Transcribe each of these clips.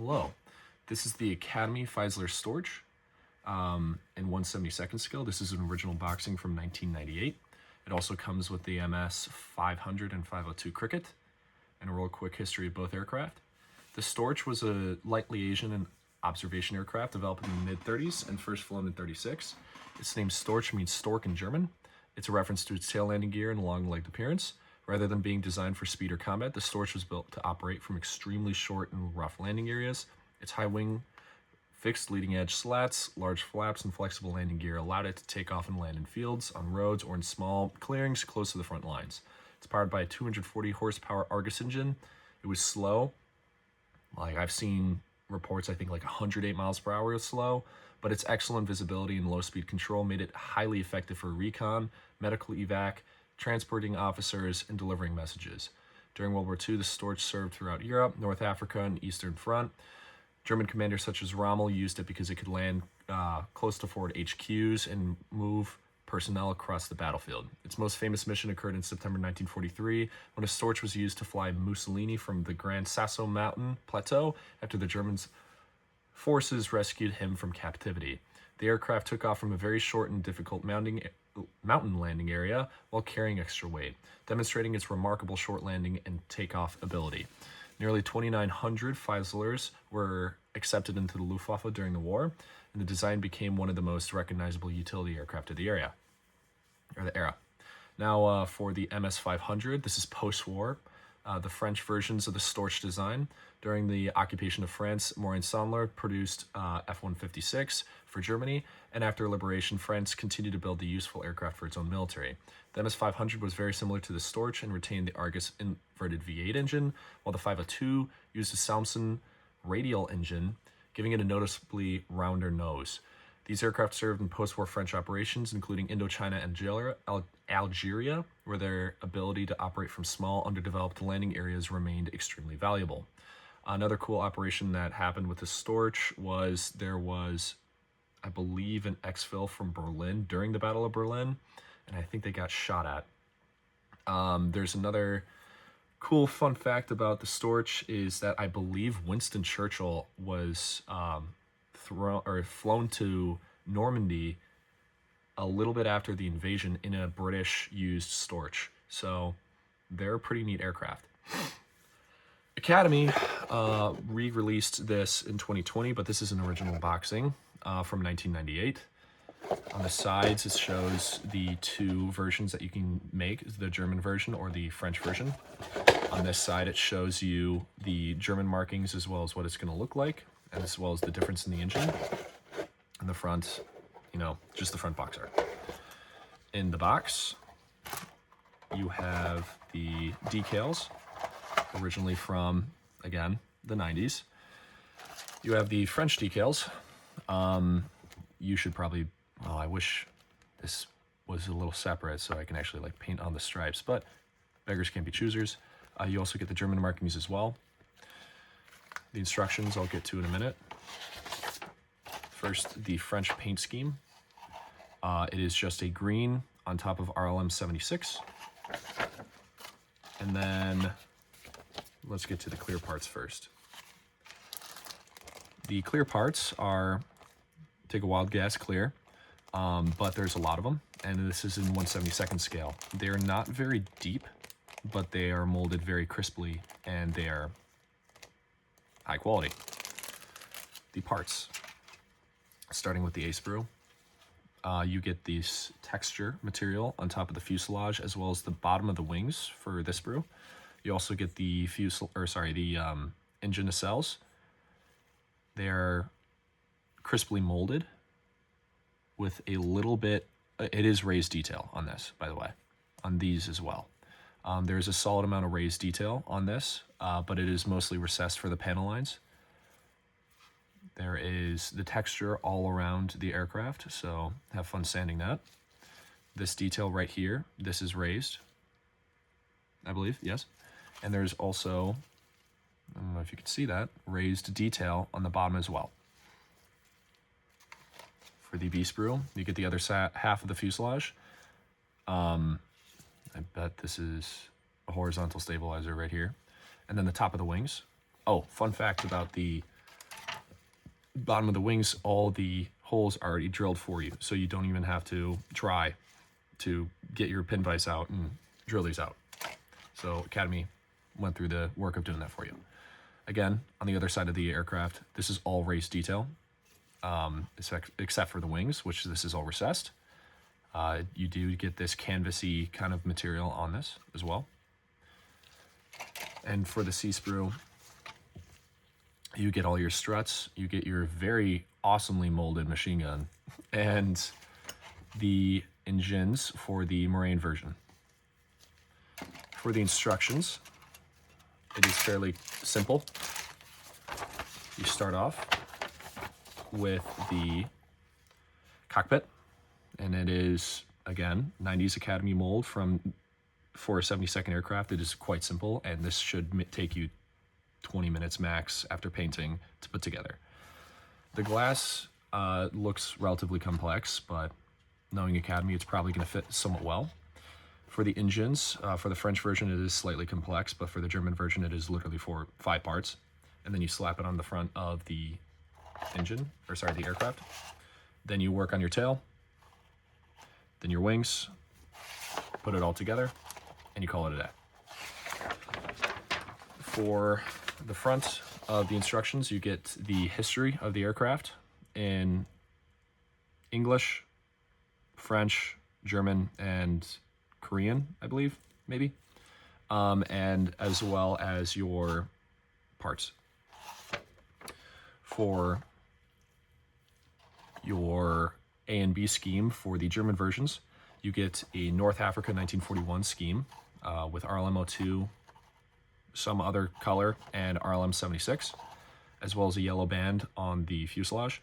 Hello, this is the Academy Feisler Storch in 1/72 scale. This is an original boxing from 1998. It also comes with the MS 500 and 502 Cricket, and a real quick history of both aircraft. The Storch was a lightly Asian and observation aircraft developed in the mid-30s and first flown in 36. Its name Storch means stork in German. It's a reference to its tail landing gear and long-legged appearance. Rather than being designed for speed or combat, the Storch was built to operate from extremely short and rough landing areas. Its high wing, fixed leading edge slats, large flaps, and flexible landing gear allowed it to take off and land in fields, on roads, or in small clearings close to the front lines. It's powered by a 240 horsepower Argus engine. It was slow. Like, I've seen reports, I think like 108 miles per hour is slow, but its excellent visibility and low speed control made it highly effective for recon, medical evac, transporting officers, and delivering messages. During World War II, the Storch served throughout Europe, North Africa, and Eastern Front. German commanders such as Rommel used it because it could land close to forward HQs and move personnel across the battlefield. Its most famous mission occurred in September 1943 when a Storch was used to fly Mussolini from the Gran Sasso mountain plateau after the Germans' forces rescued him from captivity. The aircraft took off from a very short and difficult mountain landing area while carrying extra weight, demonstrating its remarkable short landing and takeoff ability. Nearly 2,900 Feislers were accepted into the Luftwaffe during the war, and the design became one of the most recognizable utility aircraft of the era. Now, for the MS-500, this is post-war. The French versions of the Storch design. During the occupation of France, Morane Sandler produced F-156 for Germany, and after liberation, France continued to build the useful aircraft for its own military. The MS-500 was very similar to the Storch and retained the Argus inverted V8 engine, while the 502 used a Salmson radial engine, giving it a noticeably rounder nose. These aircraft served in post-war French operations, including Indochina and Algeria, where their ability to operate from small, underdeveloped landing areas remained extremely valuable. Another cool operation that happened with the Storch was there was, I believe, an exfil from Berlin during the Battle of Berlin, and I think they got shot at. There's another cool fun fact about the Storch is that I believe Winston Churchill was flown to Normandy a little bit after the invasion in a British-used Storch. So they're a pretty neat aircraft. Academy re-released this in 2020, but this is an original boxing from 1998. On the sides, it shows the two versions that you can make, the German version or the French version. On this side, it shows you the German markings as well as what it's going to look like, as well as the difference in the engine. In the front, just the front box art. In the box, you have the decals, originally from, again, the 90s. You have the French decals. You should probably, I wish this was a little separate so I can actually paint on the stripes, but beggars can't be choosers. You also get the German markings as well. The instructions I'll get to in a minute. First, the French paint scheme. It is just a green on top of RLM 76. And then let's get to the clear parts first. The clear parts are, take a wild guess, clear, but there's a lot of them, and this is in 1/72 scale. They're not very deep, but they are molded very crisply, and they are high quality. The parts, starting with the A-sprue, you get this texture material on top of the fuselage as well as the bottom of the wings for this sprue. You also get the engine nacelles. They are crisply molded with a little bit. It is raised detail on this, by the way, on these as well. There's a solid amount of raised detail on this, but it is mostly recessed for the panel lines. There is the texture all around the aircraft, so have fun sanding that. This detail right here, this is raised, I believe, yes. And there's also, I don't know if you can see that, raised detail on the bottom as well. For the B-sprue, you get the other half of the fuselage. I bet this is a horizontal stabilizer right here. And then the top of the wings. Oh, fun fact about the bottom of the wings, all the holes are already drilled for you, so you don't even have to try to get your pin vise out and drill these out. So Academy went through the work of doing that for you. Again, on the other side of the aircraft, this is all race detail, except for the wings, which this is all recessed. You do get this canvasy kind of material on this as well. And for the C-sprue, you get all your struts, you get your very awesomely molded machine gun, and the engines for the Moraine version. For the instructions, it is fairly simple. You start off with the cockpit, and it is, again, 90s Academy mold for a 72nd aircraft. It is quite simple, and this should take you 20 minutes max after painting to put together. The glass looks relatively complex, but knowing Academy, it's probably going to fit somewhat well. For the engines, for the French version, it is slightly complex, but for the German version, it is literally 5 parts. And then you slap it on the front of the the aircraft. Then you work on your tail, then your wings, put it all together, and you call it a day. For the front of the instructions, you get the history of the aircraft in English, French, German, and Korean, I believe, maybe, and as well as your parts. For your A and B scheme for the German versions, you get a North Africa 1941 scheme with RLM02, some other color, and RLM 76, as well as a yellow band on the fuselage.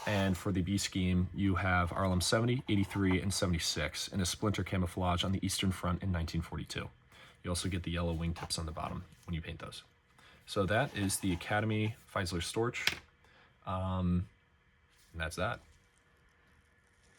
And for the B scheme, you have RLM 70, 83, and 76 in a splinter camouflage on the Eastern Front in 1942. You also get the yellow wingtips on the bottom when you paint those. So that is the Academy Feisler Storch, and that's that.